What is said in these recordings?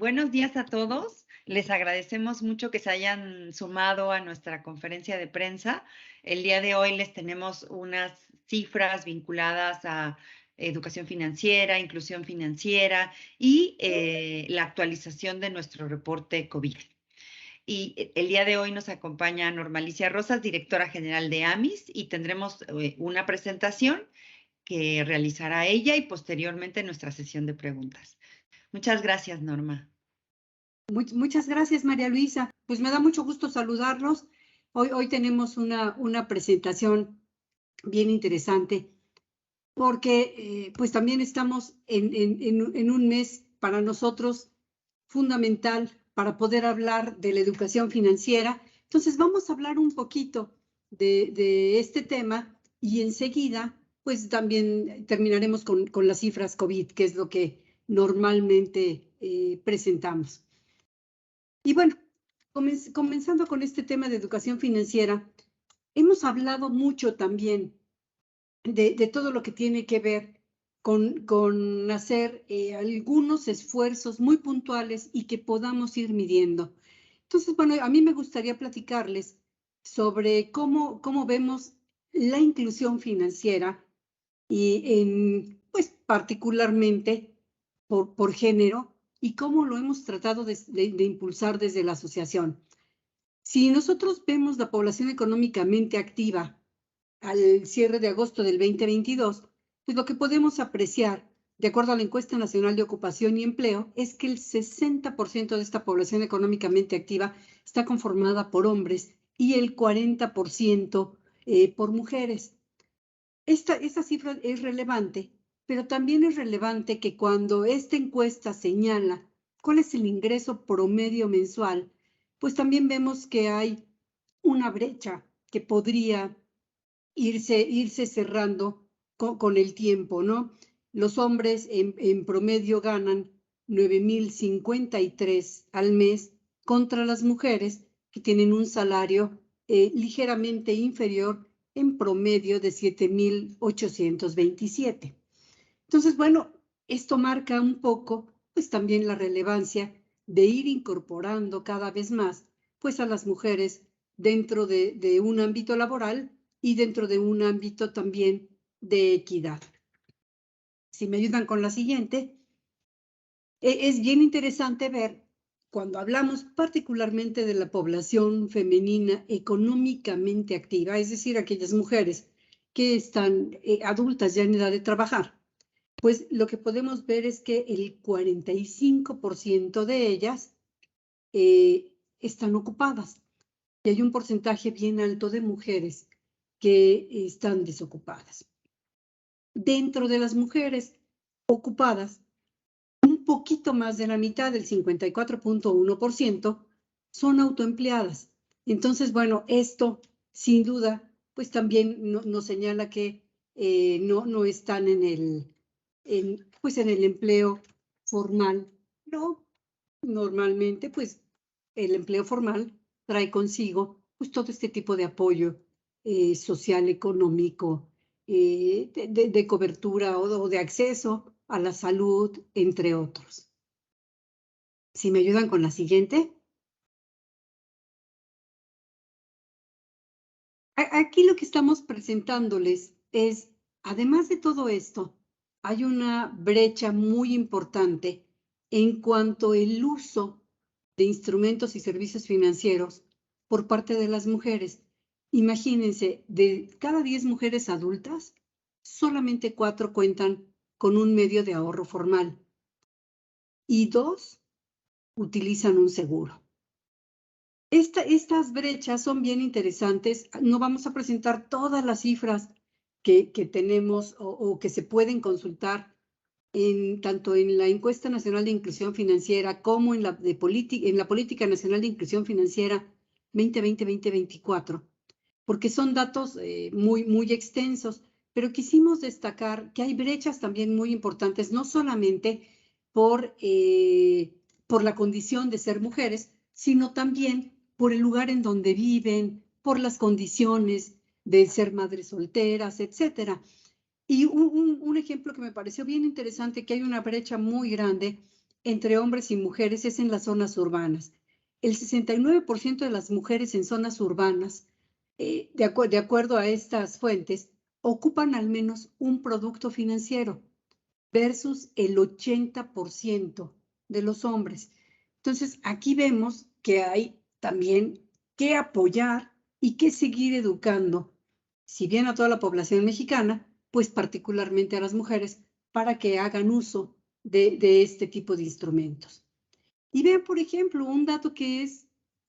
Buenos días a todos. Les agradecemos mucho que se hayan sumado a nuestra conferencia de prensa. El día de hoy les tenemos unas cifras vinculadas a educación financiera, inclusión financiera y la actualización de nuestro reporte COVID. Y el día de hoy nos acompaña Normalicia Rosas, directora general de AMIS, y tendremos una presentación que realizará ella y posteriormente nuestra sesión de preguntas. Muchas gracias, Norma. Muchas gracias, María Luisa. Pues me da mucho gusto saludarlos. Hoy tenemos una presentación bien interesante porque pues también estamos en un mes para nosotros fundamental para poder hablar de la educación financiera. Entonces vamos a hablar un poquito de este tema y enseguida pues también terminaremos con las cifras COVID, que es lo que normalmente presentamos. Y bueno, comenzando con este tema de educación financiera, hemos hablado mucho también de todo lo que tiene que ver con hacer algunos esfuerzos muy puntuales y que podamos ir midiendo. Entonces, bueno, a mí me gustaría platicarles sobre cómo vemos la inclusión financiera y pues particularmente por género y cómo lo hemos tratado de impulsar desde la asociación. Si nosotros vemos la población económicamente activa al cierre de agosto del 2022, pues lo que podemos apreciar, de acuerdo a la Encuesta Nacional de Ocupación y Empleo, es que el 60% de esta población económicamente activa está conformada por hombres y el 40% por mujeres. Esta cifra es relevante, pero también es relevante que cuando esta encuesta señala cuál es el ingreso promedio mensual, pues también vemos que hay una brecha que podría irse cerrando con el tiempo, ¿no? Los hombres en promedio ganan 9,053 al mes contra las mujeres que tienen un salario ligeramente inferior en promedio de 7,827. Entonces, bueno, esto marca un poco, pues también la relevancia de ir incorporando cada vez más, pues a las mujeres dentro de un ámbito laboral y dentro de un ámbito también de equidad. Si me ayudan con la siguiente, es bien interesante ver cuando hablamos particularmente de la población femenina económicamente activa, es decir, aquellas mujeres que están adultas ya en edad de trabajar, pues lo que podemos ver es que el 45% de ellas están ocupadas y hay un porcentaje bien alto de mujeres que están desocupadas. Dentro de las mujeres ocupadas, un poquito más de la mitad, del 54,1%, son autoempleadas. Entonces, bueno, esto sin duda, pues también nos señala que no están en el empleo formal, ¿no? Normalmente, pues el empleo formal trae consigo pues todo este tipo de apoyo social, económico, de cobertura o de acceso a la salud, entre otros. Si me ayudan con la siguiente. Aquí lo que estamos presentándoles es, además de todo esto, hay una brecha muy importante en cuanto al uso de instrumentos y servicios financieros por parte de las mujeres. Imagínense, de cada 10 mujeres adultas, solamente 4 cuentan con un medio de ahorro formal y 2 utilizan un seguro. Estas brechas son bien interesantes. No vamos a presentar todas las cifras que tenemos o que se pueden consultar tanto en la Encuesta Nacional de Inclusión Financiera como en la Política Nacional de Inclusión Financiera 2020-2024, porque son datos muy extensos, pero quisimos destacar que hay brechas también muy importantes, no solamente por la condición de ser mujeres, sino también por el lugar en donde viven, por las condiciones de ser madres solteras, etcétera. Y un ejemplo que me pareció bien interesante, que hay una brecha muy grande entre hombres y mujeres es en las zonas urbanas. El 69% de las mujeres en zonas urbanas, de acuerdo a estas fuentes, ocupan al menos un producto financiero versus el 80% de los hombres. Entonces, aquí vemos que hay también que apoyar y que seguir educando, si bien a toda la población mexicana, pues particularmente a las mujeres, para que hagan uso de este tipo de instrumentos. Y vean, por ejemplo, un dato que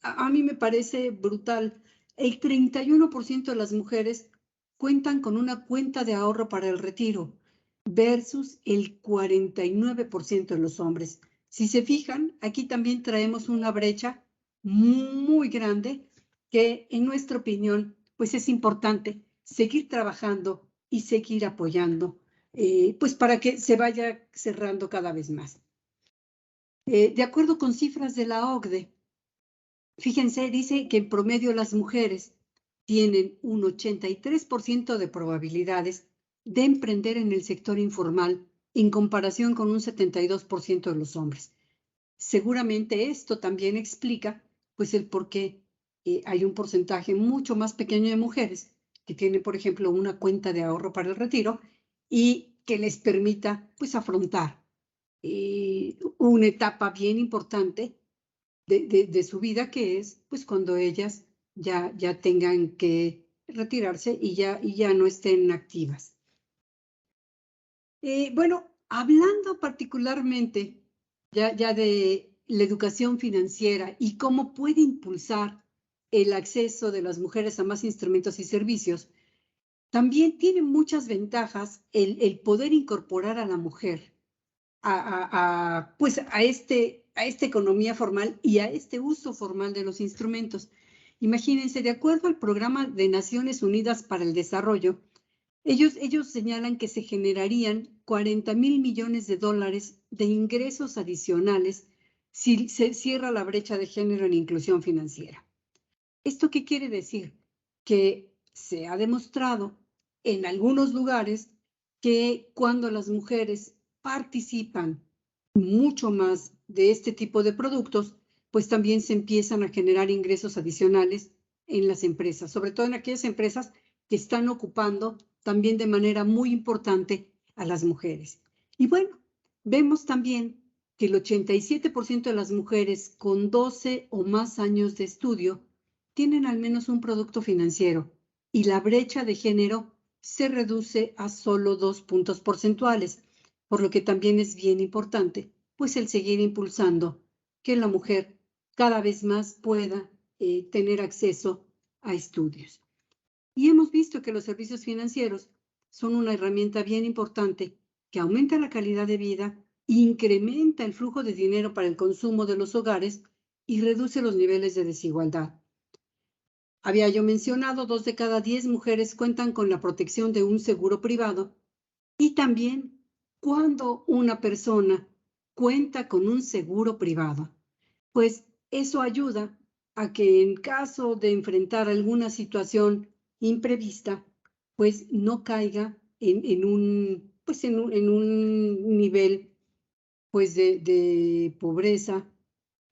a mí me parece brutal. El 31% de las mujeres cuentan con una cuenta de ahorro para el retiro versus el 49% de los hombres. Si se fijan, aquí también traemos una brecha muy grande que, en nuestra opinión, pues es importante seguir trabajando y seguir apoyando, pues para que se vaya cerrando cada vez más. De acuerdo con cifras de la OCDE, fíjense, dice que en promedio las mujeres tienen un 83% de probabilidades de emprender en el sector informal en comparación con un 72% de los hombres. Seguramente esto también explica pues el por qué hay un porcentaje mucho más pequeño de mujeres que tienen, por ejemplo, una cuenta de ahorro para el retiro y que les permita pues afrontar una etapa bien importante de su vida, que es pues cuando ellas ya tengan que retirarse y ya no estén activas. Bueno, hablando particularmente ya de la educación financiera y cómo puede impulsar el acceso de las mujeres a más instrumentos y servicios, también tiene muchas ventajas el poder incorporar a la mujer pues a esta economía formal y a este uso formal de los instrumentos. Imagínense, de acuerdo al Programa de Naciones Unidas para el Desarrollo, ellos señalan que se generarían 40,000 millones de dólares de ingresos adicionales si se cierra la brecha de género en inclusión financiera. ¿Esto qué quiere decir? Que se ha demostrado en algunos lugares que cuando las mujeres participan mucho más de este tipo de productos, pues también se empiezan a generar ingresos adicionales en las empresas, sobre todo en aquellas empresas que están ocupando también de manera muy importante a las mujeres. Y bueno, vemos también que el 87% de las mujeres con 12 o más años de estudio tienen al menos un producto financiero y la brecha de género se reduce a solo 2 puntos porcentuales, por lo que también es bien importante, pues el seguir impulsando que la mujer cada vez más pueda tener acceso a estudios. Y hemos visto que los servicios financieros son una herramienta bien importante que aumenta la calidad de vida, incrementa el flujo de dinero para el consumo de los hogares y reduce los niveles de desigualdad. Había yo mencionado, 2 de cada 10 mujeres cuentan con la protección de un seguro privado y también cuando una persona cuenta con un seguro privado, pues eso ayuda a que en caso de enfrentar alguna situación imprevista, pues no caiga en un nivel pues de pobreza,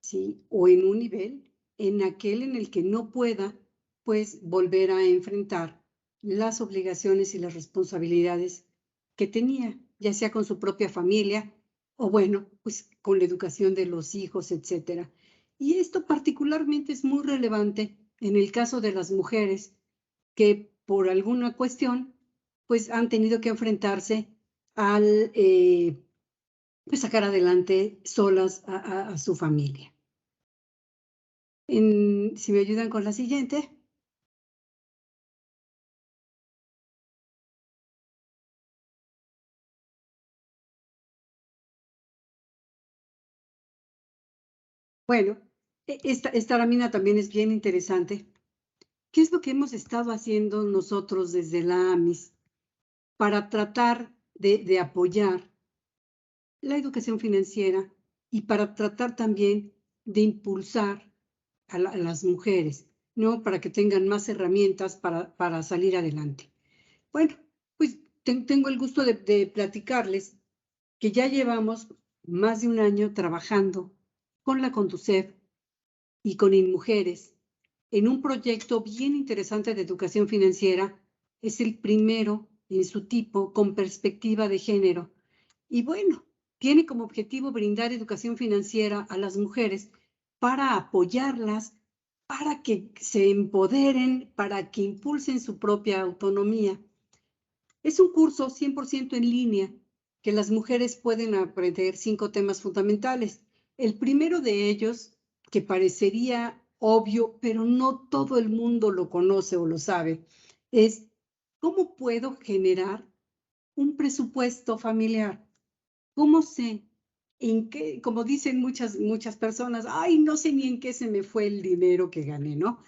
¿sí? O en un nivel en aquel en el que no pueda pues volver a enfrentar las obligaciones y las responsabilidades que tenía, ya sea con su propia familia o bueno, pues con la educación de los hijos, etcétera. Y esto particularmente es muy relevante en el caso de las mujeres que por alguna cuestión pues han tenido que enfrentarse al pues sacar adelante solas a su familia. Si me ayudan con la siguiente. Bueno, esta lámina también es bien interesante. ¿Qué es lo que hemos estado haciendo nosotros desde la AMIS para tratar de apoyar la educación financiera y para tratar también de impulsar a las mujeres, ¿no? Para que tengan más herramientas para salir adelante? Bueno, pues tengo el gusto de platicarles que ya llevamos más de un año trabajando con la Conducef y con InMujeres en un proyecto bien interesante de educación financiera. Es el primero en su tipo con perspectiva de género. Y bueno, tiene como objetivo brindar educación financiera a las mujeres para apoyarlas, para que se empoderen, para que impulsen su propia autonomía. Es un curso 100% en línea que las mujeres pueden aprender 5 temas fundamentales. El primero de ellos, que parecería obvio, pero no todo el mundo lo conoce o lo sabe, es cómo puedo generar un presupuesto familiar. ¿Cómo sé en qué? Como dicen muchas personas, ay, no sé ni en qué se me fue el dinero que gané, ¿no?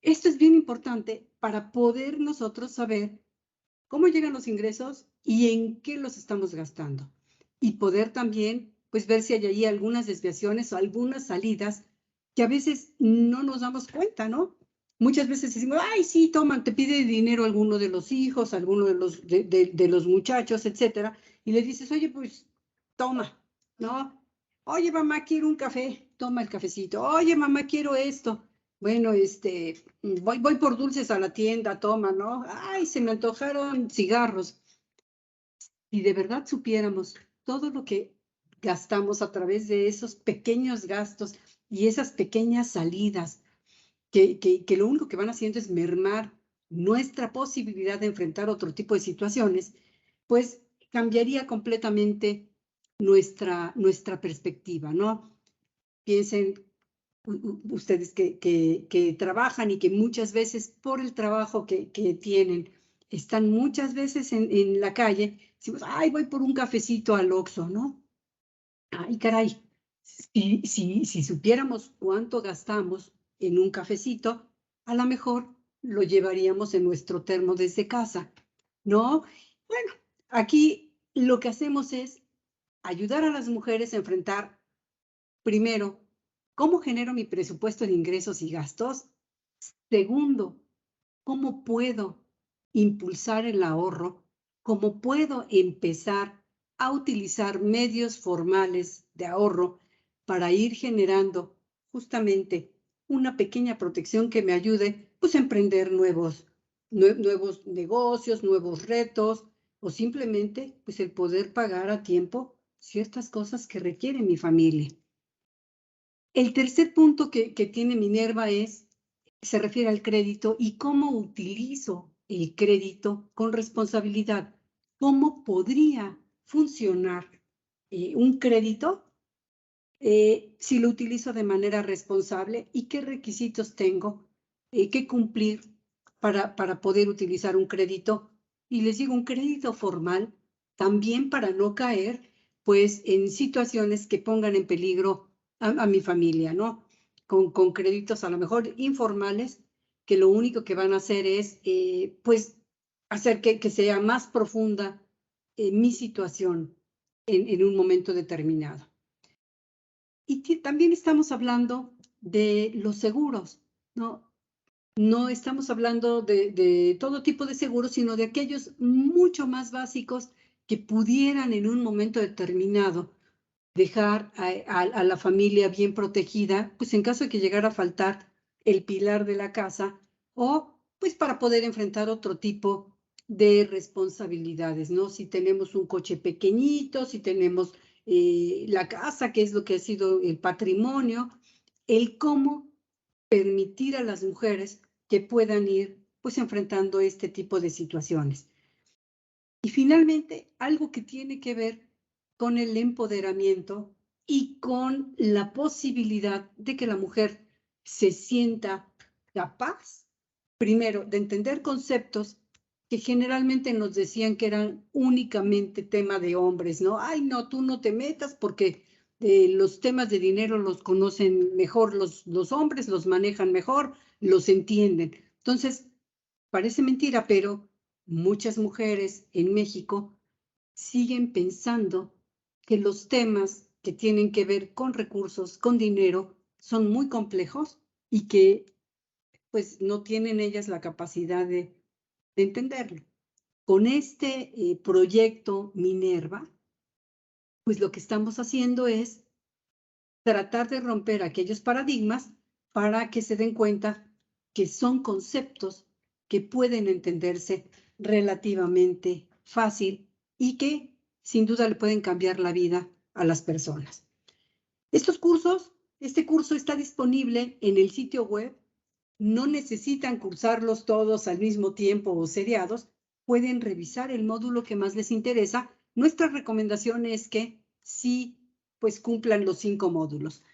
Esto es bien importante para poder nosotros saber cómo llegan los ingresos y en qué los estamos gastando. Y poder también, pues, ver si hay ahí algunas desviaciones o algunas salidas que a veces no nos damos cuenta, ¿no? Muchas veces decimos, ay, sí, toma, te pide dinero alguno de los hijos, alguno de los muchachos, etcétera, y le dices, oye, pues, toma, ¿no? Oye, mamá, quiero un café, toma el cafecito. Oye, mamá, quiero esto. Bueno, voy por dulces a la tienda, toma, ¿no? Ay, se me antojaron cigarros. Y de verdad supiéramos todo lo que gastamos a través de esos pequeños gastos y esas pequeñas salidas, que lo único que van haciendo es mermar nuestra posibilidad de enfrentar otro tipo de situaciones, pues cambiaría completamente nuestra perspectiva, ¿no? Piensen ustedes que trabajan y que muchas veces por el trabajo que tienen, están muchas veces en la calle, decimos, ay, voy por un cafecito al Oxxo, ¿no? Ay, caray, si supiéramos cuánto gastamos en un cafecito, a lo mejor lo llevaríamos en nuestro termo desde casa, ¿no? Bueno, aquí lo que hacemos es ayudar a las mujeres a enfrentar. Primero, ¿cómo genero mi presupuesto en ingresos y gastos? Segundo, ¿cómo puedo impulsar el ahorro? ¿Cómo puedo empezar a utilizar medios formales de ahorro para ir generando justamente una pequeña protección que me ayude, pues, a emprender nuevos negocios, nuevos retos, o simplemente, pues, el poder pagar a tiempo ciertas cosas que requiere mi familia? El tercer punto que tiene Minerva se refiere al crédito y cómo utilizo el crédito con responsabilidad. ¿Cómo podría funcionar un crédito si lo utilizo de manera responsable y qué requisitos tengo que cumplir para poder utilizar un crédito? Y les digo, un crédito formal también para no caer pues en situaciones que pongan en peligro a mi familia, ¿no? Con créditos a lo mejor informales que lo único que van a hacer es pues hacer que sea más profunda mi situación en un momento determinado. Y también estamos hablando de los seguros, ¿no? No estamos hablando de todo tipo de seguros, sino de aquellos mucho más básicos que pudieran en un momento determinado dejar a la familia bien protegida, pues en caso de que llegara a faltar el pilar de la casa o pues para poder enfrentar otro tipo de responsabilidades, ¿no? Si tenemos un coche pequeñito, si tenemos la casa, que es lo que ha sido el patrimonio, el cómo permitir a las mujeres que puedan ir pues enfrentando este tipo de situaciones. Y finalmente, algo que tiene que ver con el empoderamiento y con la posibilidad de que la mujer se sienta capaz, primero, de entender conceptos que generalmente nos decían que eran únicamente tema de hombres, ¿no? Ay, no, tú no te metas porque los temas de dinero los conocen mejor los hombres, los manejan mejor, los entienden. Entonces, parece mentira, pero muchas mujeres en México siguen pensando que los temas que tienen que ver con recursos, con dinero, son muy complejos y que pues no tienen ellas la capacidad de entenderlo. Con este proyecto Minerva, pues lo que estamos haciendo es tratar de romper aquellos paradigmas para que se den cuenta que son conceptos que pueden entenderse relativamente fácil y que sin duda le pueden cambiar la vida a las personas. Este curso está disponible en el sitio web. No necesitan cursarlos todos al mismo tiempo o seriados. Pueden revisar el módulo que más les interesa. Nuestra recomendación es que sí, pues cumplan los 5 módulos.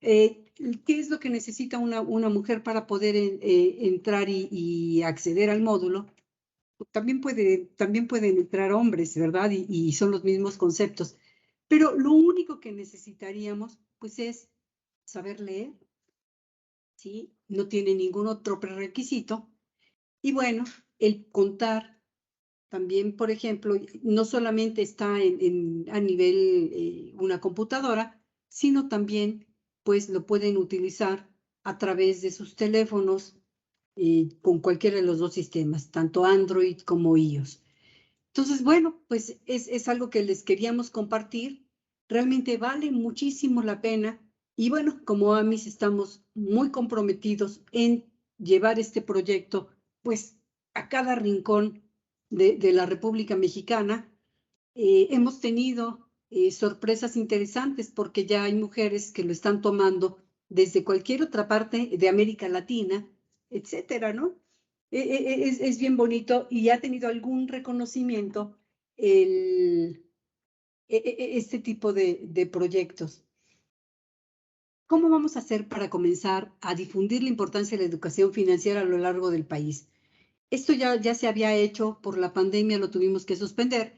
¿Qué es lo que necesita una mujer para poder entrar y acceder al módulo? También pueden entrar hombres, ¿verdad? Y son los mismos conceptos. Pero lo único que necesitaríamos, pues, es saber leer, ¿sí? No tiene ningún otro prerequisito. Y bueno, el contar también, por ejemplo, no solamente está a nivel una computadora, sino también, pues, lo pueden utilizar a través de sus teléfonos con cualquiera de los dos sistemas, tanto Android como iOS. Entonces, bueno, pues es algo que les queríamos compartir. Realmente vale muchísimo la pena. Y bueno, como AMIS estamos muy comprometidos en llevar este proyecto, pues a cada rincón de la República Mexicana. Hemos tenido sorpresas interesantes porque ya hay mujeres que lo están tomando desde cualquier otra parte de América Latina, etcétera, ¿no? Es bien bonito y ha tenido algún reconocimiento este tipo de proyectos. ¿Cómo vamos a hacer para comenzar a difundir la importancia de la educación financiera a lo largo del país? Esto ya se había hecho, por la pandemia lo tuvimos que suspender,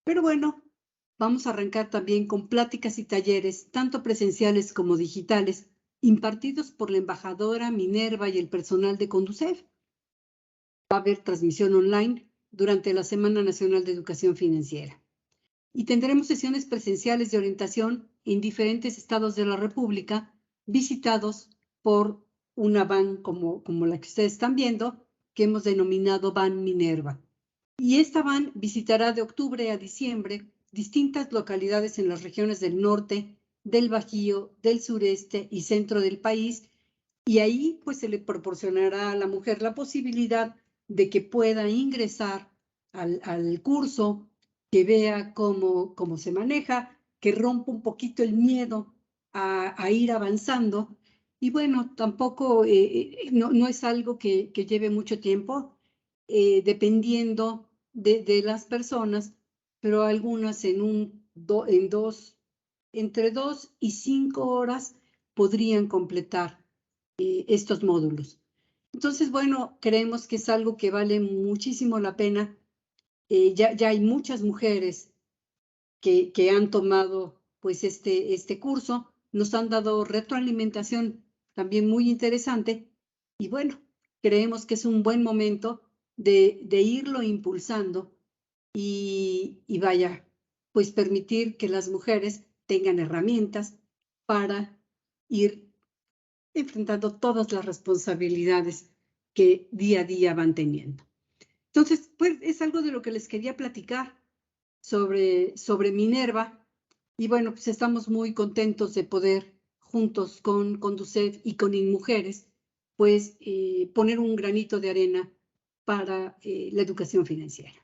pero bueno, vamos a arrancar también con pláticas y talleres, tanto presenciales como digitales, impartidos por la embajadora Minerva y el personal de Conducef. Va a haber transmisión online durante la Semana Nacional de Educación Financiera. Y tendremos sesiones presenciales de orientación en diferentes estados de la República, visitados por una van como la que ustedes están viendo, que hemos denominado Van Minerva. Y esta van visitará de octubre a diciembre distintas localidades en las regiones del norte, del Bajío, del sureste y centro del país, y ahí pues se le proporcionará a la mujer la posibilidad de que pueda ingresar al curso, que vea cómo se maneja, que rompa un poquito el miedo a ir avanzando. Y bueno, tampoco no es algo que lleve mucho tiempo, dependiendo de las personas, pero algunas entre 2 y 5 horas podrían completar estos módulos. Entonces, bueno, creemos que es algo que vale muchísimo la pena. Ya hay muchas mujeres que han tomado pues este curso, nos han dado retroalimentación también muy interesante y bueno, creemos que es un buen momento de irlo impulsando y vaya, pues permitir que las mujeres tengan herramientas para ir enfrentando todas las responsabilidades que día a día van teniendo. Entonces, pues es algo de lo que les quería platicar sobre Minerva. Y bueno, pues estamos muy contentos de poder, juntos con Conducef y con InMujeres, pues poner un granito de arena para la educación financiera.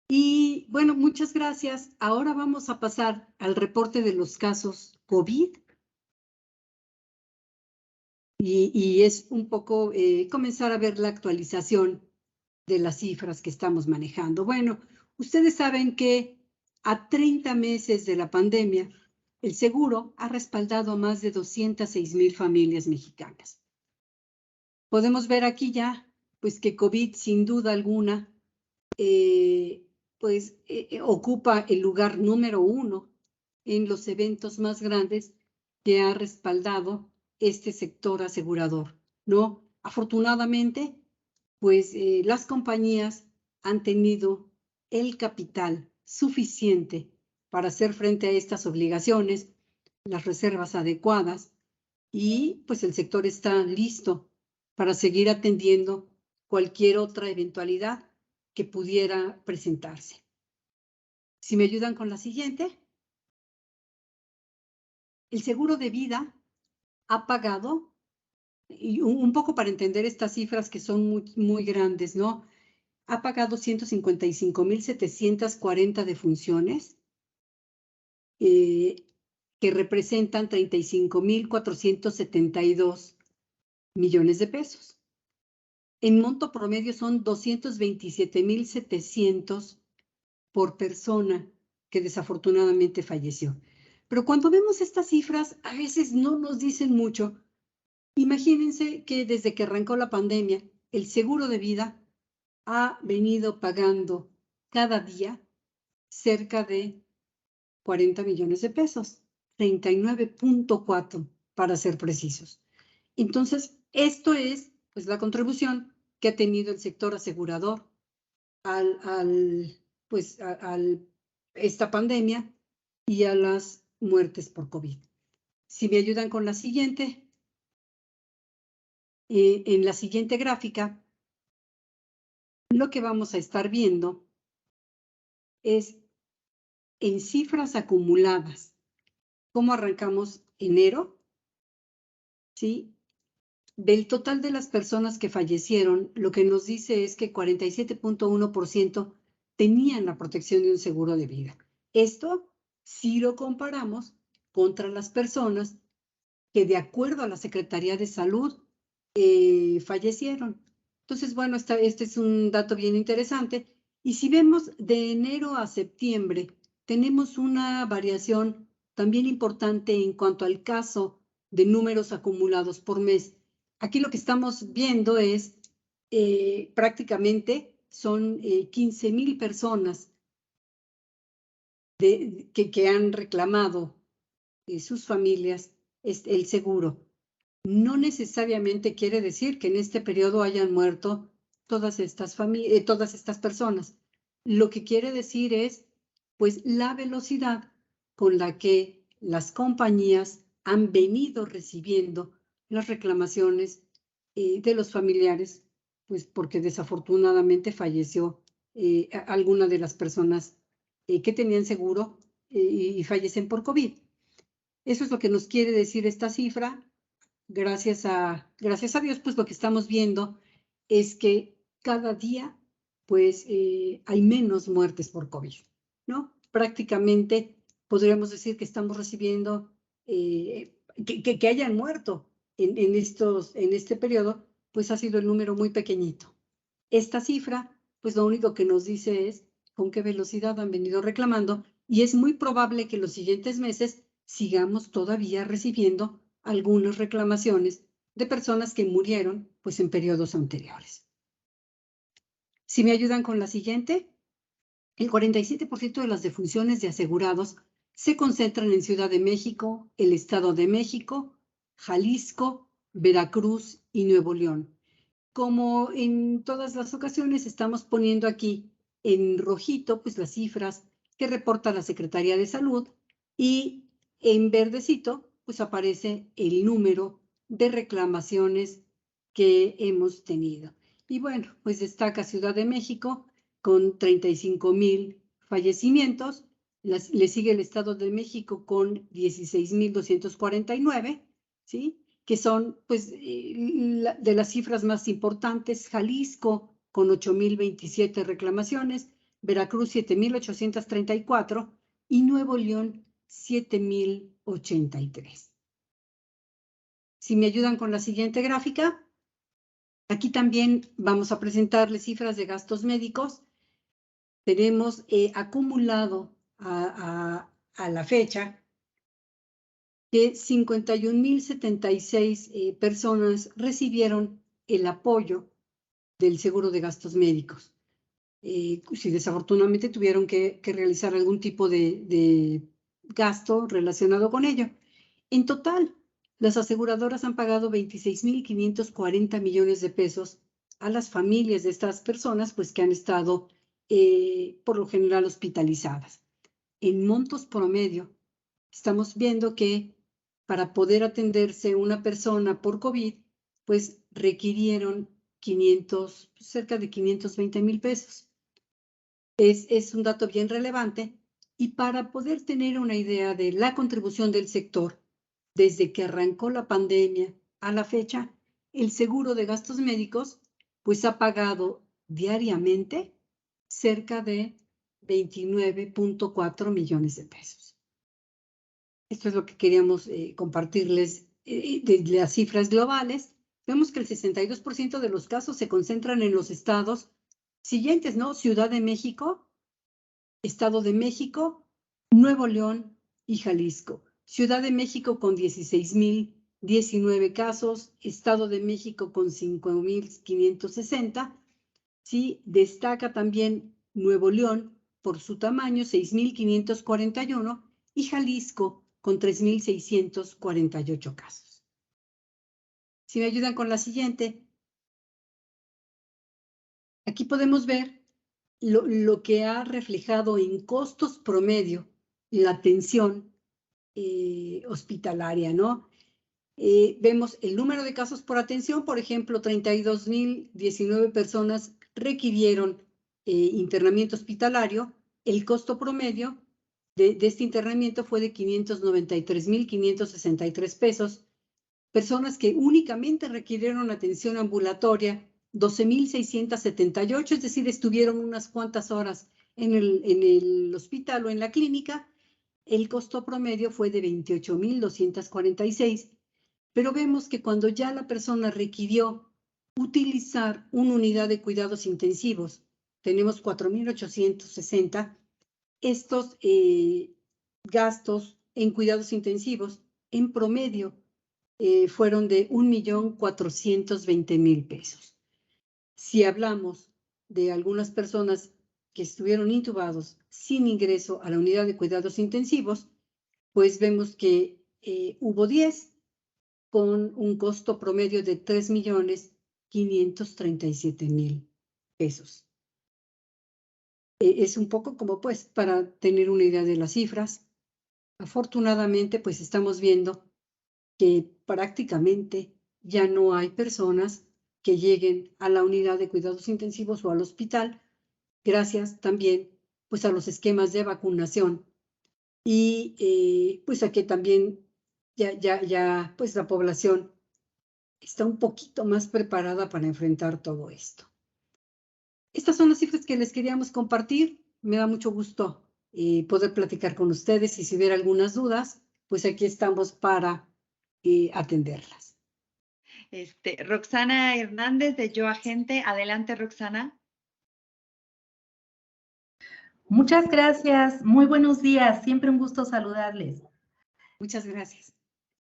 Y bueno, muchas gracias. Ahora vamos a pasar al reporte de los casos COVID. Y es un poco comenzar a ver la actualización de las cifras que estamos manejando. Bueno, ustedes saben que a 30 meses de la pandemia, el seguro ha respaldado a más de 206,000 familias mexicanas. Podemos ver aquí ya, pues que COVID sin duda alguna, ocupa el lugar número 1 en los eventos más grandes que ha respaldado este sector asegurador, ¿no? Afortunadamente, pues las compañías han tenido el capital suficiente para hacer frente a estas obligaciones, las reservas adecuadas y pues el sector está listo para seguir atendiendo cualquier otra eventualidad que pudiera presentarse. Si me ayudan con la siguiente. El seguro de vida ha pagado, y un poco para entender estas cifras que son muy grandes, ¿no? Ha pagado 155,740 defunciones, que representan 35,472 millones de pesos. En monto promedio son 227,700 por persona que desafortunadamente falleció. Pero cuando vemos estas cifras, a veces no nos dicen mucho. Imagínense que desde que arrancó la pandemia, el seguro de vida ha venido pagando cada día cerca de 40 millones de pesos, 39.4 para ser precisos. Entonces, esto es pues la contribución que ha tenido el sector asegurador pues, esta pandemia y a las muertes por COVID. Si me ayudan con la siguiente. En la siguiente gráfica, lo que vamos a estar viendo es en cifras acumuladas, cómo arrancamos enero, ¿sí? Del total de las personas que fallecieron, lo que nos dice es que 47.1% tenían la protección de un seguro de vida. Esto si lo comparamos contra las personas que de acuerdo a la Secretaría de Salud fallecieron. Entonces, bueno, este es un dato bien interesante. Y si vemos de enero a septiembre, tenemos una variación también importante en cuanto al caso de números acumulados por mes. Aquí lo que estamos viendo es prácticamente son 15,000 personas que han reclamado sus familias el seguro. No necesariamente quiere decir que en este periodo hayan muerto todas estas personas. Lo que quiere decir es, pues, la velocidad con la que las compañías han venido recibiendo las reclamaciones de los familiares, pues, porque desafortunadamente falleció alguna de las personas que tenían seguro y fallecen por COVID. Eso es lo que nos quiere decir esta cifra. Gracias a Dios, pues lo que estamos viendo es que cada día, pues, hay menos muertes por COVID, ¿no? Prácticamente podríamos decir que estamos recibiendo, que hayan muerto en este periodo, pues ha sido el número muy pequeñito. Esta cifra, pues lo único que nos dice es con qué velocidad han venido reclamando y es muy probable que los siguientes meses sigamos todavía recibiendo algunas reclamaciones de personas que murieron pues en periodos anteriores. Si me ayudan con la siguiente, el 47% de las defunciones de asegurados se concentran en Ciudad de México, el Estado de México, Jalisco, Veracruz y Nuevo León. Como en todas las ocasiones estamos poniendo aquí en rojito pues las cifras que reporta la Secretaría de Salud y en verdecito pues aparece el número de reclamaciones que hemos tenido. Y bueno, pues destaca Ciudad de México con 35,000 fallecimientos, le sigue el Estado de México con 16,249, ¿sí? Que son pues de las cifras más importantes, Jalisco con 8,027 reclamaciones, Veracruz 7,834 y Nuevo León 7,083. Si me ayudan con la siguiente gráfica, aquí también vamos a presentarles cifras de gastos médicos. Tenemos acumulado a la fecha que 51,076 personas recibieron el apoyo del seguro de gastos médicos. Si desafortunadamente tuvieron que realizar algún tipo de gasto relacionado con ello. En total, las aseguradoras han pagado 26,540 millones de pesos a las familias de estas personas, pues que han estado por lo general hospitalizadas. En montos promedio, estamos viendo que para poder atenderse una persona por COVID, pues requirieron cerca de 520,000 pesos. Es un dato bien relevante Y para poder tener una idea de la contribución del sector, desde que arrancó la pandemia a la fecha, el seguro de gastos médicos pues ha pagado diariamente cerca de 29.4 millones de pesos. Esto es lo que queríamos compartirles de las cifras globales. Vemos que el 62% de los casos se concentran en los estados siguientes, ¿no? Ciudad de México, Estado de México, Nuevo León y Jalisco. Ciudad de México con 16,019 casos, Estado de México con 5,560. Sí, destaca también Nuevo León por su tamaño, 6,541, y Jalisco con 3,648 casos. Si me ayudan con la siguiente. Aquí podemos ver lo que ha reflejado en costos promedio la atención hospitalaria, ¿no? Vemos el número de casos por atención, por ejemplo, 32,019 personas requirieron internamiento hospitalario. El costo promedio de este internamiento fue de 593,563 pesos. Personas que únicamente requirieron atención ambulatoria, 12,678, es decir, estuvieron unas cuantas horas en el hospital o en la clínica. El costo promedio fue de 28,246. Pero vemos que cuando ya la persona requirió utilizar una unidad de cuidados intensivos, tenemos 4,860, estos gastos en cuidados intensivos en promedio fueron de 1,420,000 pesos. Si hablamos de algunas personas que estuvieron intubados sin ingreso a la unidad de cuidados intensivos, pues vemos que hubo 10 con un costo promedio de 3,537,000 pesos. Es un poco como pues para tener una idea de las cifras. Afortunadamente pues estamos viendo que prácticamente ya no hay personas que lleguen a la unidad de cuidados intensivos o al hospital, gracias también pues a los esquemas de vacunación y pues a que también ya pues la población está un poquito más preparada para enfrentar todo esto. Estas son las cifras que les queríamos compartir. Me da mucho gusto poder platicar con ustedes y si hubiera algunas dudas, pues aquí estamos para atenderlas. Roxana Hernández de Yo Agente. Adelante, Roxana. Muchas gracias. Muy buenos días. Siempre un gusto saludarles. Muchas gracias.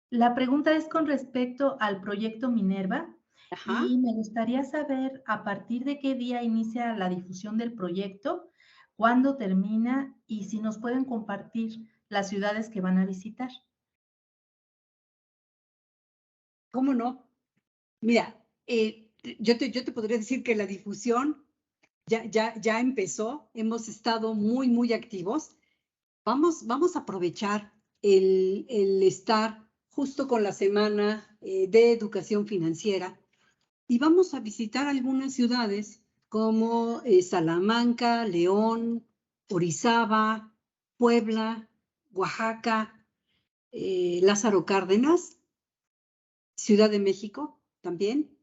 La pregunta es con respecto al proyecto Minerva. Ajá. Y me gustaría saber a partir de qué día inicia la difusión del proyecto, cuándo termina y si nos pueden compartir las ciudades que van a visitar. ¿Cómo no? Mira, yo te podría decir que la difusión ya empezó. Hemos estado muy activos. Vamos a aprovechar el estar justo con la semana de educación financiera y vamos a visitar algunas ciudades como Salamanca, León, Orizaba, Puebla, Oaxaca, Lázaro Cárdenas, Ciudad de México también,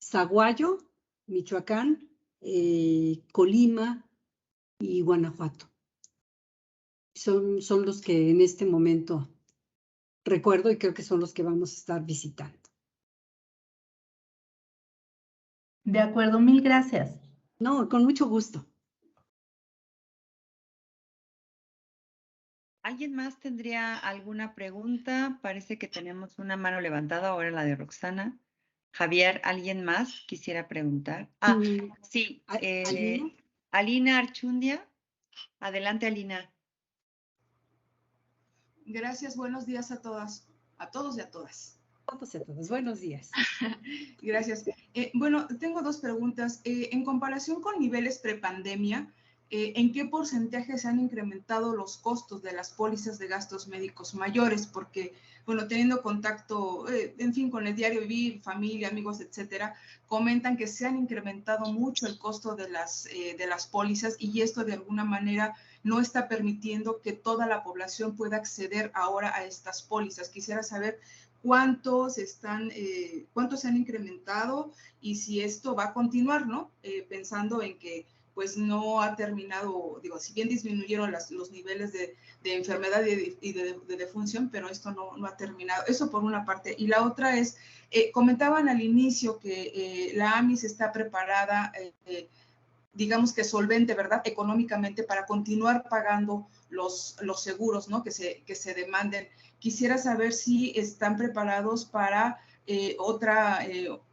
Zaguayo, Michoacán, Colima y Guanajuato. Son los que en este momento recuerdo y creo que son los que vamos a estar visitando. De acuerdo, mil gracias. No, con mucho gusto. ¿Alguien más tendría alguna pregunta? Parece que tenemos una mano levantada, ahora la de Roxana. Javier, ¿alguien más quisiera preguntar? Sí. ¿Alina? Alina Archundia. Adelante, Alina. Gracias, buenos días a todas, a todos y a todas. A todos, buenos días. Gracias. Bueno, tengo dos preguntas. En comparación con niveles prepandemia, ¿en qué porcentaje se han incrementado los costos de las pólizas de gastos médicos mayores? Porque, bueno, teniendo contacto, en fin, con el diario vivir, familia, amigos, etcétera, comentan que se han incrementado mucho el costo de las pólizas y esto de alguna manera no está permitiendo que toda la población pueda acceder ahora a estas pólizas. Quisiera saber cuántos se han incrementado y si esto va a continuar, ¿no? Pensando en que pues no ha terminado, digo, si bien disminuyeron los niveles de enfermedad y de defunción, pero esto no ha terminado. Eso por una parte. Y la otra es, comentaban al inicio que la AMIS está preparada, digamos que solvente, ¿verdad? Económicamente para continuar pagando los seguros, ¿no? Que se demanden. Quisiera saber si están preparados para otra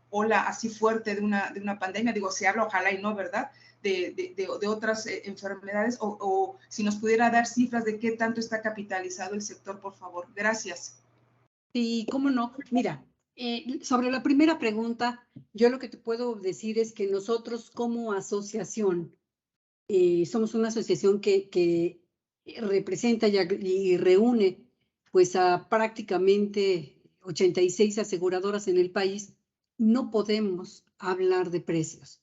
ola así fuerte de una pandemia. Digo, se habla, ojalá y no, ¿verdad? De otras enfermedades o si nos pudiera dar cifras de qué tanto está capitalizado el sector, por favor. Gracias. Sí, cómo no. Mira, sobre la primera pregunta, yo lo que te puedo decir es que nosotros como asociación, somos una asociación que representa y reúne pues a prácticamente 86 aseguradoras en el país, no podemos hablar de precios,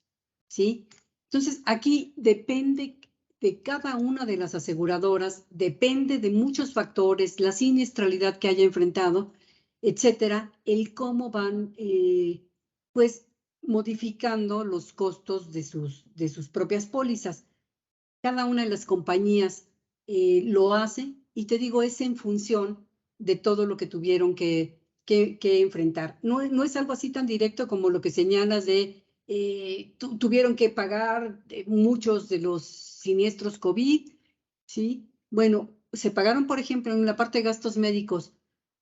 ¿sí? Entonces, aquí depende de cada una de las aseguradoras, depende de muchos factores, la siniestralidad que haya enfrentado, etcétera, el cómo van, pues, modificando los costos de sus propias pólizas. Cada una de las compañías lo hace y te digo, es en función de todo lo que tuvieron que enfrentar. No es algo así tan directo como lo que señalas de tuvieron que pagar muchos de los siniestros COVID, ¿sí? Bueno, se pagaron, por ejemplo, en la parte de gastos médicos,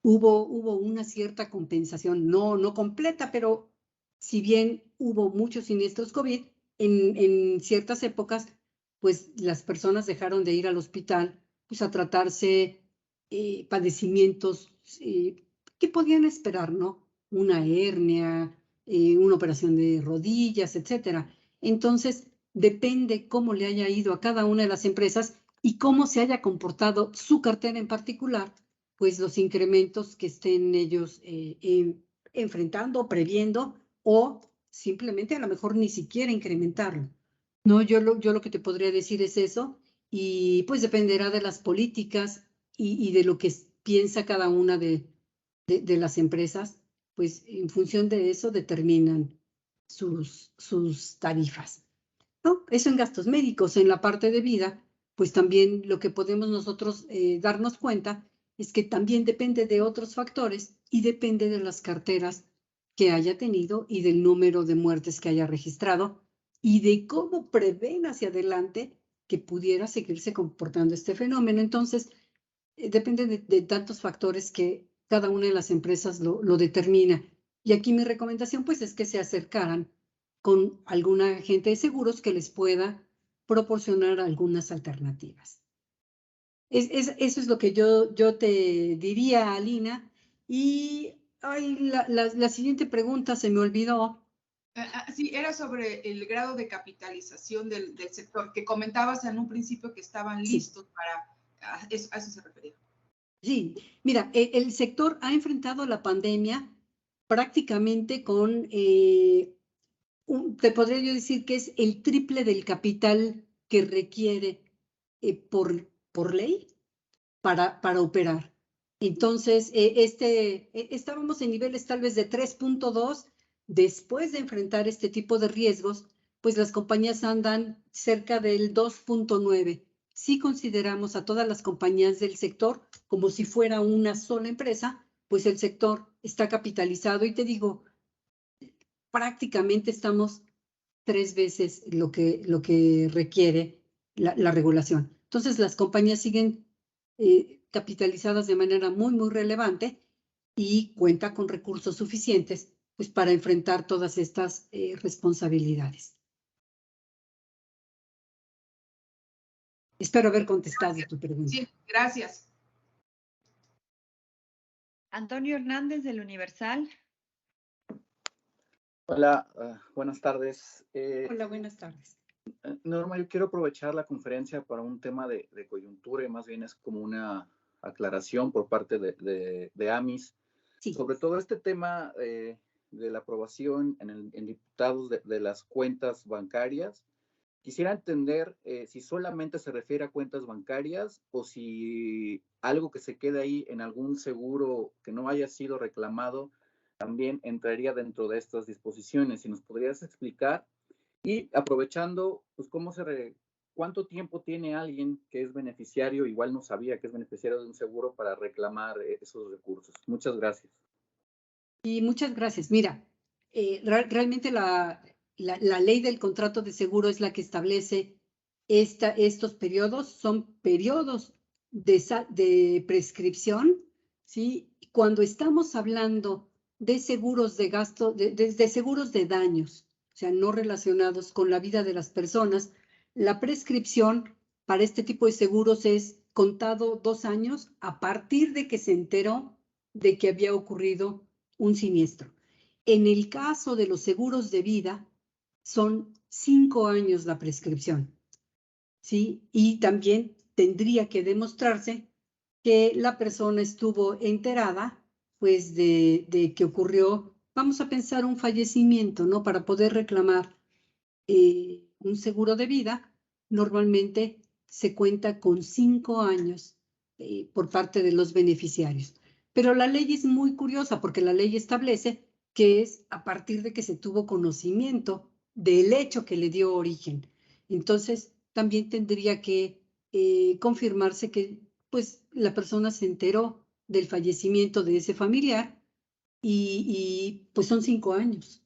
hubo una cierta compensación, no completa, pero si bien hubo muchos siniestros COVID, en ciertas épocas, pues las personas dejaron de ir al hospital pues a tratarse padecimientos que podían esperar, ¿no? Una hernia, una operación de rodillas, etcétera. Entonces, depende cómo le haya ido a cada una de las empresas y cómo se haya comportado su cartera en particular, pues los incrementos que estén ellos enfrentando, previendo o simplemente a lo mejor ni siquiera incrementarlo. No, yo lo que te podría decir es eso y pues dependerá de las políticas y de lo que piensa cada una de las empresas, pues en función de eso determinan sus tarifas, ¿no? Eso en gastos médicos. En la parte de vida, pues también lo que podemos nosotros darnos cuenta es que también depende de otros factores y depende de las carteras que haya tenido y del número de muertes que haya registrado y de cómo prevén hacia adelante que pudiera seguirse comportando este fenómeno. Entonces, depende de tantos factores que cada una de las empresas lo determina. Y aquí mi recomendación, pues, es que se acercaran con alguna agente de seguros que les pueda proporcionar algunas alternativas. Eso es lo que yo te diría, Alina. Y la siguiente pregunta se me olvidó. Sí, era sobre el grado de capitalización del sector, que comentabas en un principio que estaban listos para, a eso se refería. Sí, mira, el sector ha enfrentado la pandemia prácticamente con, te podría yo decir que es el triple del capital que requiere por ley para operar. Entonces, estábamos en niveles tal vez de 3.2. Después de enfrentar este tipo de riesgos, pues las compañías andan cerca del 2.9. Si consideramos a todas las compañías del sector como si fuera una sola empresa, pues el sector está capitalizado y te digo, prácticamente estamos 3 veces lo que requiere la regulación. Entonces, las compañías siguen capitalizadas de manera muy relevante y cuenta con recursos suficientes pues, para enfrentar todas estas responsabilidades. Espero haber contestado tu pregunta. Sí, gracias. Antonio Hernández del Universal. Hola, buenas tardes. Hola, buenas tardes. Norma, yo quiero aprovechar la conferencia para un tema de coyuntura y más bien es como una aclaración por parte de AMIS. Sí. Sobre todo este tema de la aprobación en diputados de las cuentas bancarias. Quisiera entender si solamente se refiere a cuentas bancarias o si algo que se quede ahí en algún seguro que no haya sido reclamado también entraría dentro de estas disposiciones. Si nos podrías explicar. Y aprovechando, pues, ¿cuánto tiempo tiene alguien que es beneficiario, igual no sabía que es beneficiario de un seguro, para reclamar esos recursos? Muchas gracias. Y muchas gracias. Mira, realmente la ley del contrato de seguro es la que establece estos periodos. Son periodos de prescripción, ¿sí? Cuando estamos hablando de seguros de gasto, de seguros de daños, o sea, no relacionados con la vida de las personas, la prescripción para este tipo de seguros es contado 2 años a partir de que se enteró de que había ocurrido un siniestro. En el caso de los seguros de vida, son 5 años la prescripción, ¿sí? Y también tendría que demostrarse que la persona estuvo enterada, pues, de que ocurrió, vamos a pensar, un fallecimiento, ¿no? Para poder reclamar un seguro de vida, normalmente se cuenta con 5 años por parte de los beneficiarios. Pero la ley es muy curiosa porque la ley establece que es a partir de que se tuvo conocimiento del hecho que le dio origen. Entonces, también tendría que confirmarse que, pues, la persona se enteró del fallecimiento de ese familiar y pues son 5 años.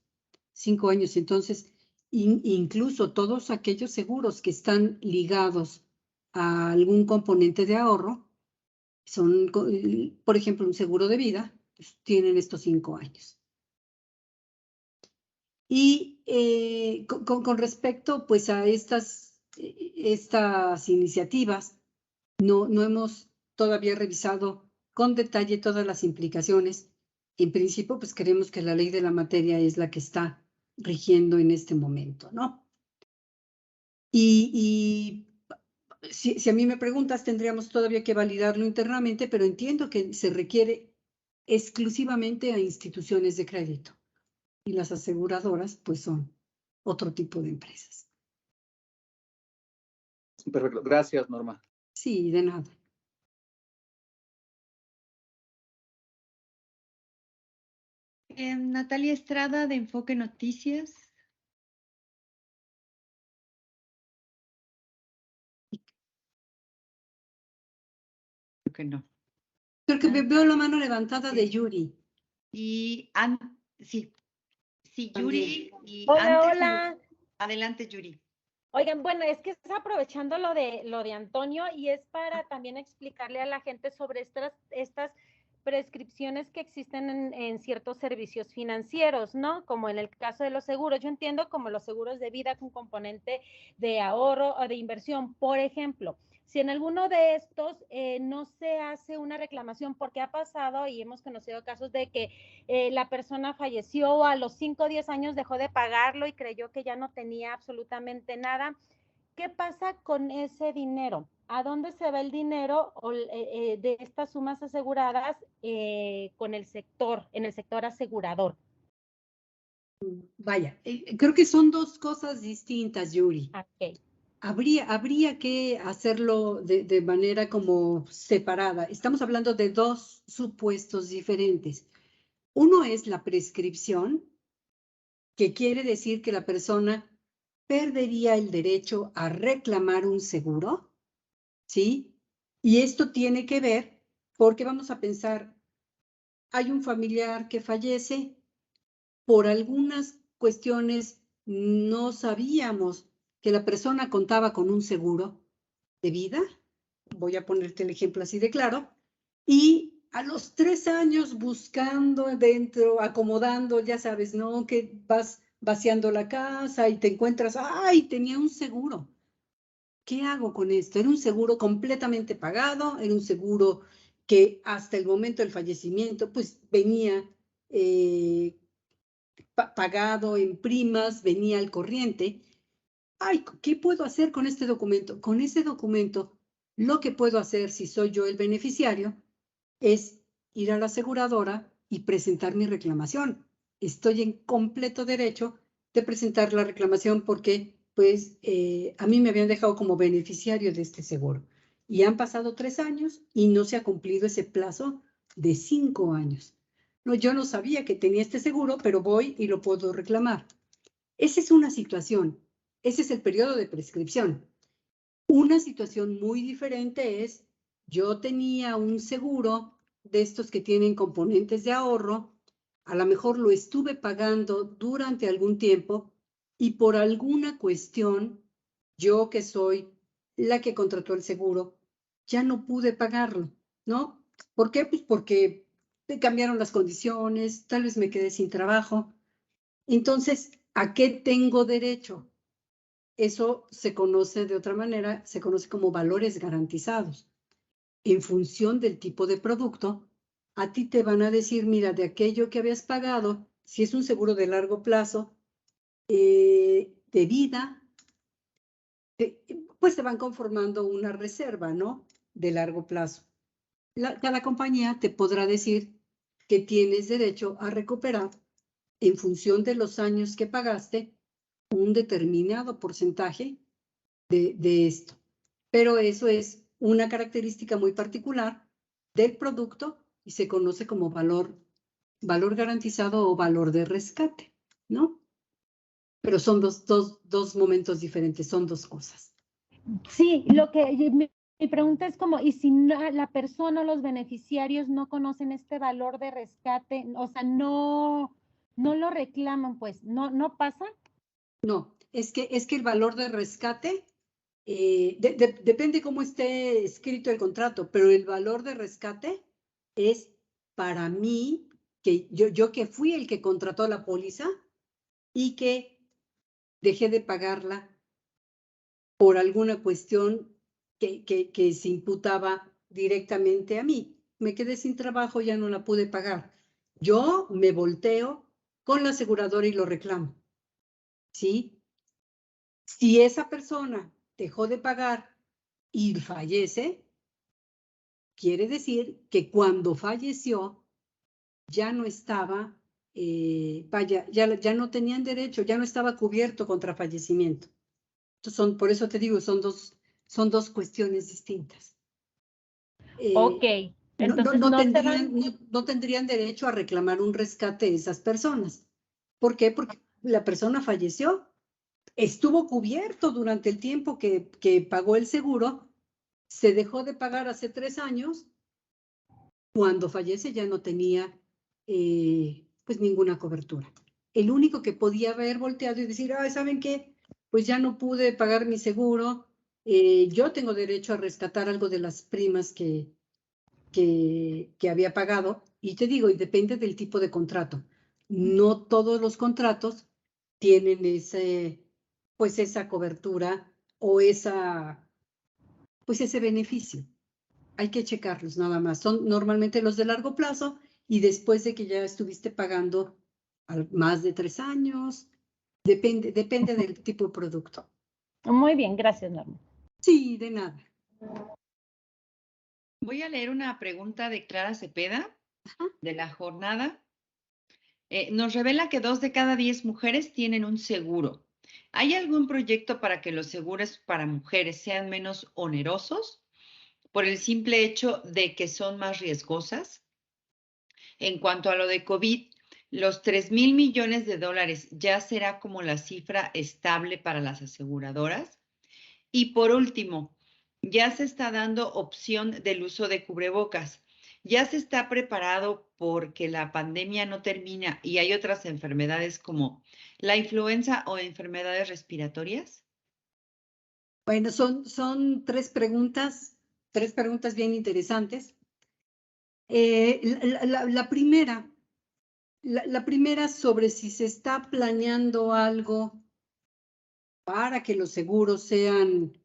5 años. Entonces, incluso todos aquellos seguros que están ligados a algún componente de ahorro, son, por ejemplo, un seguro de vida, pues, tienen estos 5 años. Y con respecto, pues, a estas iniciativas, no hemos todavía revisado con detalle todas las implicaciones. En principio, pues creemos que la ley de la materia es la que está rigiendo en este momento, ¿no? Y si a mí me preguntas, tendríamos todavía que validarlo internamente, pero entiendo que se requiere exclusivamente a instituciones de crédito. Y las aseguradoras, pues, son otro tipo de empresas. Perfecto. Gracias, Norma. Sí, de nada. Natalia Estrada, de Enfoque Noticias. Creo que no. Creo que veo la mano levantada de Yuri. Y sí, Yuri. Y hola, antes, hola. Adelante, Yuri. Oigan, bueno, es que está aprovechando lo de Antonio y es para también explicarle a la gente sobre estas prescripciones que existen en ciertos servicios financieros, ¿no? Como en el caso de los seguros. Yo entiendo como los seguros de vida con componente de ahorro o de inversión. Por ejemplo, si en alguno de estos no se hace una reclamación, porque ha pasado y hemos conocido casos de que la persona falleció, a los 5 o 10 años dejó de pagarlo y creyó que ya no tenía absolutamente nada. ¿Qué pasa con ese dinero? ¿A dónde se va el dinero de estas sumas aseguradas en el sector asegurador? Vaya, creo que son dos cosas distintas, Yuri. Okay. Habría que hacerlo de manera como separada. Estamos hablando de dos supuestos diferentes. Uno es la prescripción, que quiere decir que la persona perdería el derecho a reclamar un seguro, ¿sí? Y esto tiene que ver porque vamos a pensar, hay un familiar que fallece, por algunas cuestiones no sabíamos que la persona contaba con un seguro de vida, voy a ponerte el ejemplo así de claro, y a los 3 años buscando dentro, acomodando, ya sabes, ¿no? Que vas vaciando la casa y te encuentras, ¡ay! Tenía un seguro. ¿Qué hago con esto? Era un seguro completamente pagado, era un seguro que hasta el momento del fallecimiento, pues venía pagado en primas, venía al corriente. ay, ¿qué puedo hacer con este documento? Con ese documento, lo que puedo hacer si soy yo el beneficiario es ir a la aseguradora y presentar mi reclamación. Estoy en completo derecho de presentar la reclamación porque, pues, a mí me habían dejado como beneficiario de este seguro. Y han pasado 3 años y no se ha cumplido ese plazo de 5 años. No, yo no sabía que tenía este seguro, pero voy y lo puedo reclamar. Esa es una situación. Ese es el periodo de prescripción. Una situación muy diferente es, yo tenía un seguro de estos que tienen componentes de ahorro, a lo mejor lo estuve pagando durante algún tiempo y por alguna cuestión, yo que soy la que contrató el seguro, ya no pude pagarlo, ¿no? ¿Por qué? Pues porque me cambiaron las condiciones, tal vez me quedé sin trabajo. Entonces, ¿a qué tengo derecho? Eso se conoce de otra manera, se conoce como valores garantizados. En función del tipo de producto, a ti te van a decir, mira, de aquello que habías pagado, si es un seguro de largo plazo, de vida, pues te van conformando una reserva, ¿no? De largo plazo. Cada compañía te podrá decir que tienes derecho a recuperar en función de los años que pagaste un determinado porcentaje de esto. Pero eso es una característica muy particular del producto y se conoce como valor garantizado o valor de rescate, ¿no? Pero son dos momentos diferentes, son dos cosas. Sí, mi pregunta es como, ¿y si la persona o los beneficiarios no conocen este valor de rescate? O sea, no lo reclaman, pues, ¿no pasa? No, es que el valor de rescate, depende cómo esté escrito el contrato, pero el valor de rescate es para mí, que yo que fui el que contrató la póliza y que dejé de pagarla por alguna cuestión que se imputaba directamente a mí. Me quedé sin trabajo, ya no la pude pagar. Yo me volteo con la aseguradora y lo reclamo, ¿sí? Si esa persona dejó de pagar y fallece, quiere decir que cuando falleció ya no estaba, ya no tenían derecho, ya no estaba cubierto contra fallecimiento. Entonces por eso te digo, son dos cuestiones distintas. Ok, entonces no tendrían derecho a reclamar un rescate esas personas. ¿Por qué? Porque la persona falleció, estuvo cubierto durante el tiempo que pagó el seguro, se dejó de pagar hace 3 años, cuando fallece ya no tenía pues ninguna cobertura. El único que podía haber volteado y decir, ¿saben qué? Pues ya no pude pagar mi seguro, yo tengo derecho a rescatar algo de las primas que había pagado, y te digo, y depende del tipo de contrato. No todos los contratos tienen pues esa cobertura o pues ese beneficio. Hay que checarlos nada más. Son normalmente los de largo plazo y después de que ya estuviste pagando más de 3 años, depende del tipo de producto. Muy bien, gracias, Norma. Sí, de nada. Voy a leer una pregunta de Clara Cepeda, de la jornada. Nos revela que 2 de cada 10 mujeres tienen un seguro. ¿Hay algún proyecto para que los seguros para mujeres sean menos onerosos por el simple hecho de que son más riesgosas? En cuanto a lo de COVID, los $3,000 millones ya será como la cifra estable para las aseguradoras. Y por último, ya se está dando opción del uso de cubrebocas. ¿Ya se está preparado porque la pandemia no termina y hay otras enfermedades como la influenza o enfermedades respiratorias? Bueno, son 3 preguntas bien interesantes. La primera sobre si se está planeando algo para que los seguros sean,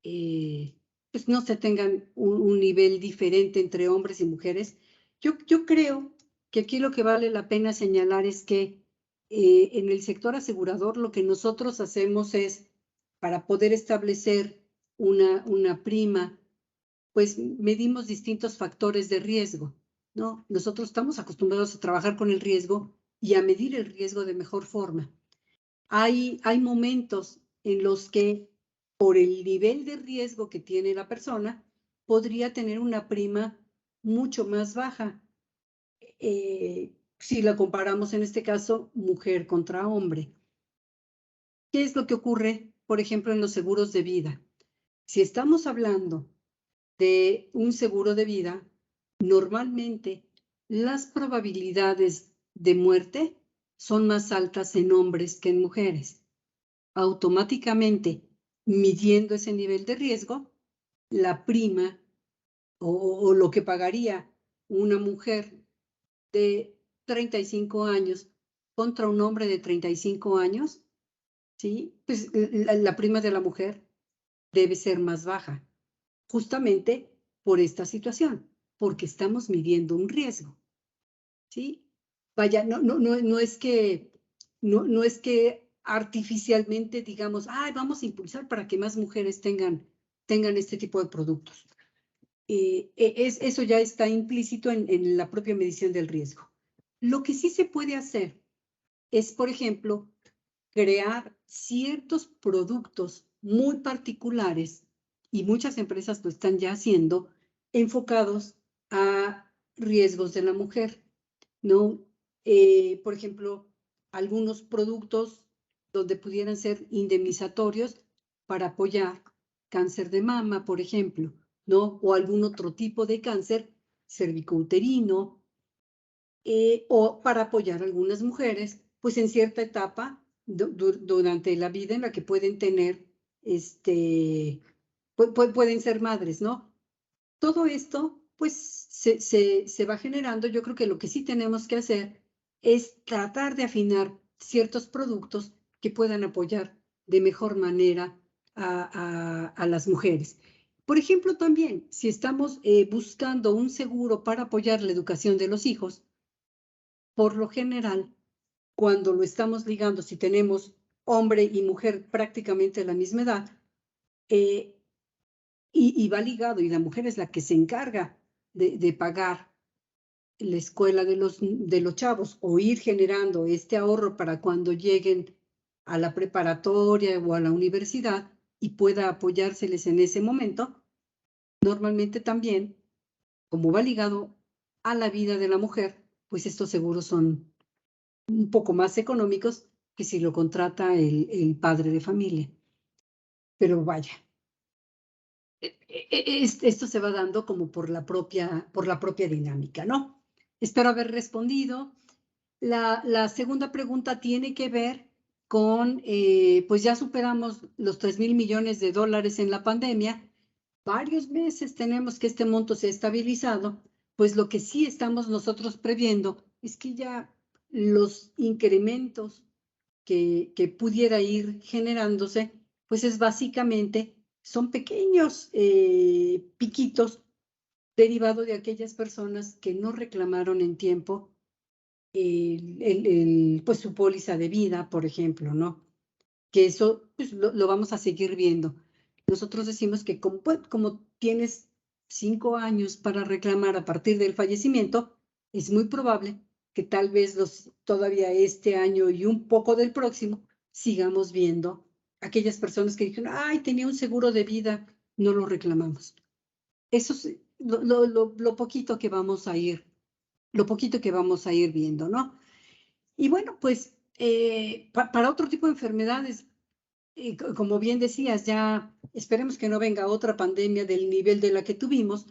pues no se tengan un nivel diferente entre hombres y mujeres. Yo creo que aquí lo que vale la pena señalar es que en el sector asegurador lo que nosotros hacemos es para poder establecer una prima, pues medimos distintos factores de riesgo, ¿no? Nosotros estamos acostumbrados a trabajar con el riesgo y a medir el riesgo de mejor forma. Hay momentos en los que, por el nivel de riesgo que tiene la persona, podría tener una prima mucho más baja. Si la comparamos en este caso, mujer contra hombre. ¿Qué es lo que ocurre, por ejemplo, en los seguros de vida? Si estamos hablando de un seguro de vida, normalmente las probabilidades de muerte son más altas en hombres que en mujeres. Automáticamente, midiendo ese nivel de riesgo, la prima o lo que pagaría una mujer de 35 años contra un hombre de 35 años, ¿sí? Pues la prima de la mujer debe ser más baja, justamente por esta situación, porque estamos midiendo un riesgo, ¿sí? Vaya, no es que artificialmente digamos, ay, vamos a impulsar para que más mujeres tengan este tipo de productos. Eso ya está implícito en la propia medición del riesgo. Lo que sí se puede hacer es, por ejemplo, crear ciertos productos muy particulares, y muchas empresas lo están ya haciendo, enfocados a riesgos de la mujer, ¿no? Por ejemplo, algunos productos donde pudieran ser indemnizatorios para apoyar cáncer de mama, por ejemplo, ¿no? O algún otro tipo de cáncer cervicouterino, o para apoyar a algunas mujeres, pues en cierta etapa durante la vida en la que pueden tener, pueden ser madres, ¿no? Todo esto, pues, se va generando. Yo creo que lo que sí tenemos que hacer es tratar de afinar ciertos productos que puedan apoyar de mejor manera a las mujeres. Por ejemplo, también, si estamos buscando un seguro para apoyar la educación de los hijos, por lo general, cuando lo estamos ligando, si tenemos hombre y mujer prácticamente a la misma edad, y va ligado, y la mujer es la que se encarga de pagar la escuela de los chavos o ir generando este ahorro para cuando lleguen a la preparatoria o a la universidad y pueda apoyárseles en ese momento, normalmente también, como va ligado a la vida de la mujer, pues estos seguros son un poco más económicos que si lo contrata el padre de familia. Pero vaya, esto se va dando como por la propia dinámica, ¿no? Espero haber respondido. La segunda pregunta tiene que ver con, pues ya superamos los 3,000 millones de dólares en la pandemia. Varios meses tenemos que este monto se ha estabilizado, pues lo que sí estamos nosotros previendo es que ya los incrementos que pudiera ir generándose, pues es básicamente, son pequeños piquitos derivados de aquellas personas que no reclamaron en tiempo pues su póliza de vida, por ejemplo, ¿no? Que eso pues, lo vamos a seguir viendo. Nosotros decimos que como tienes 5 años para reclamar a partir del fallecimiento, es muy probable que tal vez todavía este año y un poco del próximo sigamos viendo aquellas personas que dijeron, ay, tenía un seguro de vida, no lo reclamamos. Eso es lo poquito que vamos a ir viendo, ¿no? Y bueno, pues para otro tipo de enfermedades, como bien decías, ya esperemos que no venga otra pandemia del nivel de la que tuvimos,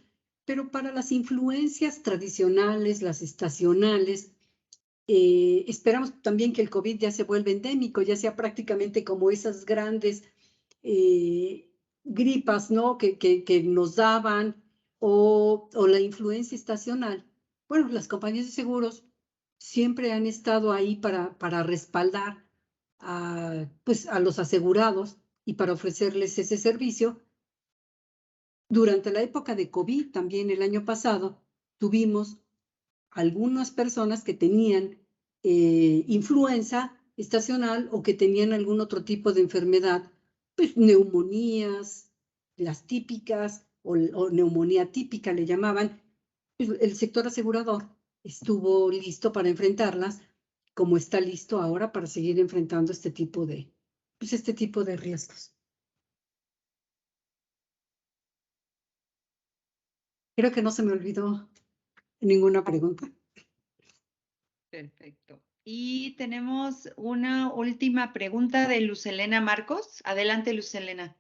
pero para las influencias tradicionales, las estacionales, esperamos también que el COVID ya se vuelva endémico, ya sea prácticamente como esas grandes gripas, ¿no? que nos daban, o la influencia estacional. Bueno, las compañías de seguros siempre han estado ahí para respaldar pues a los asegurados y para ofrecerles ese servicio. Durante la época de COVID, también el año pasado, tuvimos algunas personas que tenían influenza estacional o que tenían algún otro tipo de enfermedad pues neumonías, las típicas o neumonía típica le llamaban, pues, el sector asegurador estuvo listo para enfrentarlas, como está listo ahora para seguir enfrentando este tipo de riesgos. Creo que no se me olvidó ninguna pregunta. Perfecto. Y tenemos una última pregunta de Luz Helena Marcos. Adelante, Luz Helena.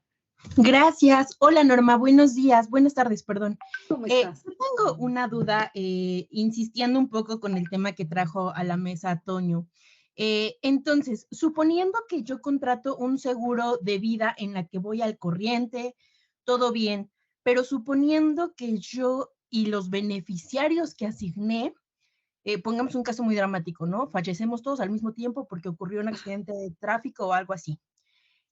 Gracias. Hola, Norma. Buenos días. Buenas tardes, perdón. ¿Cómo estás? Tengo una duda, insistiendo un poco con el tema que trajo a la mesa Toño. Entonces, suponiendo que yo contrato un seguro de vida en la que voy al corriente, todo bien, pero suponiendo que yo y los beneficiarios que asigné, pongamos un caso muy dramático, ¿no? Fallecemos todos al mismo tiempo porque ocurrió un accidente de tráfico o algo así.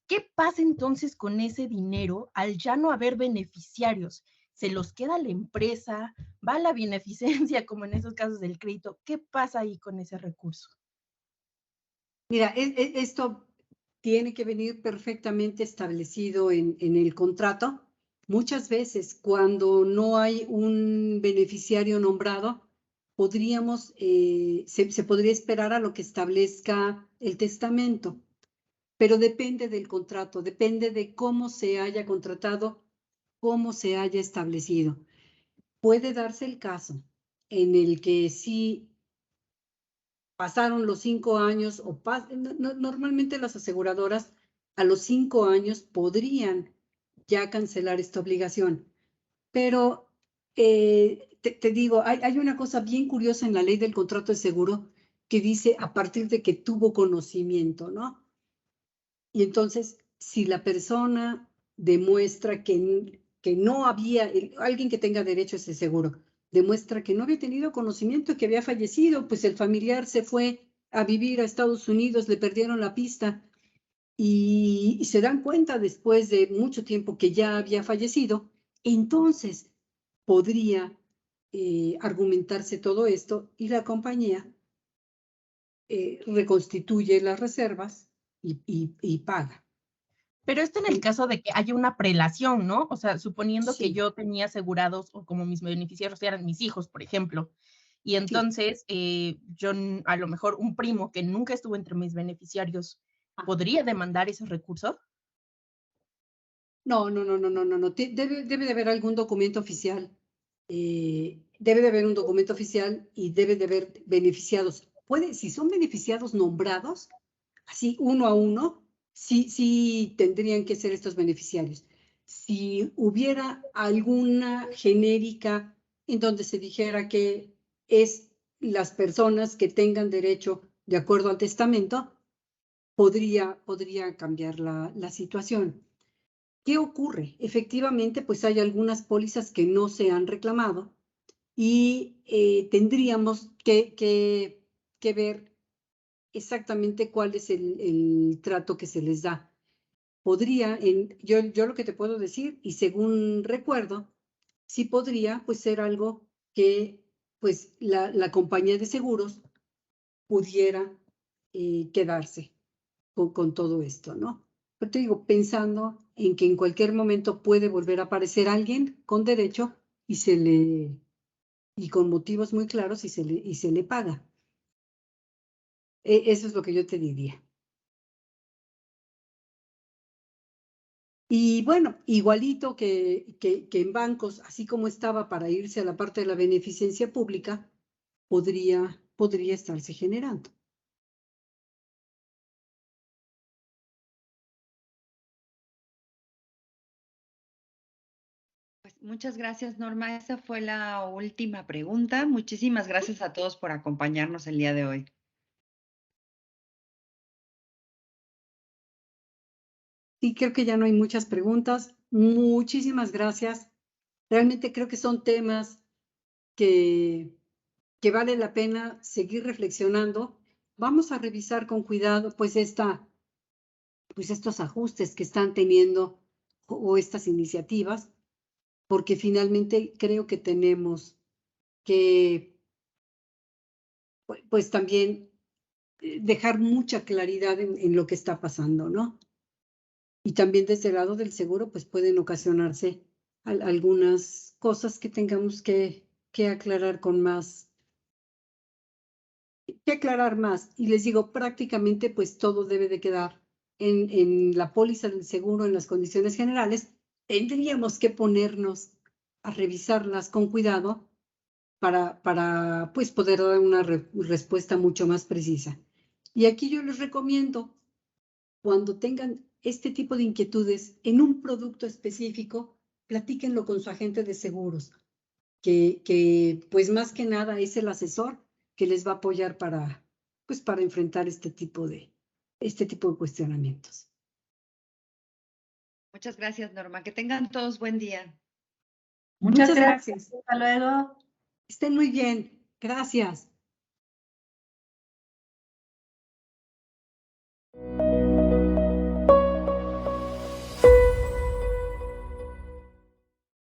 ¿Qué pasa entonces con ese dinero al ya no haber beneficiarios? ¿Se los queda la empresa? ¿Va a la beneficencia como en esos casos del crédito? ¿Qué pasa ahí con ese recurso? Mira, esto tiene que venir perfectamente establecido en el contrato. Muchas veces, cuando no hay un beneficiario nombrado, se podría esperar a lo que establezca el testamento, pero depende del contrato, depende de cómo se haya contratado, cómo se haya establecido. Puede darse el caso en el que sí pasaron los 5 años, normalmente las aseguradoras a los 5 años podrían ya cancelar esta obligación. Pero te digo, hay una cosa bien curiosa en la ley del contrato de seguro que dice a partir de que tuvo conocimiento, ¿no? Y entonces, si la persona demuestra que no había, alguien que tenga derecho a ese seguro, demuestra que no había tenido conocimiento, que había fallecido, pues el familiar se fue a vivir a Estados Unidos, le perdieron la pista y se dan cuenta después de mucho tiempo que ya había fallecido, entonces podría argumentarse todo esto y la compañía reconstituye las reservas y paga. Pero esto en el caso de que haya una prelación, ¿no? O sea, suponiendo Sí. que yo tenía asegurados o como mis beneficiarios eran mis hijos, por ejemplo, y entonces yo a lo mejor un primo que nunca estuvo entre mis beneficiarios, ¿podría demandar ese recurso? No. Debe de haber algún documento oficial. Debe de haber un documento oficial y debe de haber beneficiados. Si son beneficiados nombrados, así uno a uno, sí tendrían que ser estos beneficiarios. Si hubiera alguna genérica en donde se dijera que es las personas que tengan derecho de acuerdo al testamento, podría cambiar la situación. ¿Qué ocurre? Efectivamente, pues hay algunas pólizas que no se han reclamado y tendríamos que ver exactamente cuál es el trato que se les da. Yo lo que te puedo decir, y según recuerdo, sí podría pues ser algo que pues la compañía de seguros pudiera quedarse con todo esto, ¿no? Pero te digo, pensando en que en cualquier momento puede volver a aparecer alguien con derecho y con motivos muy claros y se le paga. Eso es lo que yo te diría. Y bueno, igualito que en bancos, así como estaba para irse a la parte de la beneficencia pública, podría estarse generando. Pues muchas gracias, Norma. Esa fue la última pregunta. Muchísimas gracias a todos por acompañarnos el día de hoy. Sí, creo que ya no hay muchas preguntas. Muchísimas gracias. Realmente creo que son temas que vale la pena seguir reflexionando. Vamos a revisar con cuidado pues estos ajustes que están teniendo o estas iniciativas, porque finalmente creo que tenemos que pues también dejar mucha claridad en lo que está pasando, ¿no? Y también desde el lado del seguro, pues pueden ocasionarse algunas cosas que tengamos que aclarar con más, que aclarar más. Y les digo, prácticamente pues todo debe de quedar en la póliza del seguro, en las condiciones generales. Tendríamos que ponernos a revisarlas con cuidado para pues poder dar una respuesta mucho más precisa. Y aquí yo les recomiendo, cuando tengan este tipo de inquietudes en un producto específico, platíquenlo con su agente de seguros, que pues más que nada es el asesor que les va a apoyar para enfrentar este tipo de cuestionamientos. Muchas gracias, Norma. Que tengan todos buen día. Muchas gracias. Hasta luego. Estén muy bien. Gracias.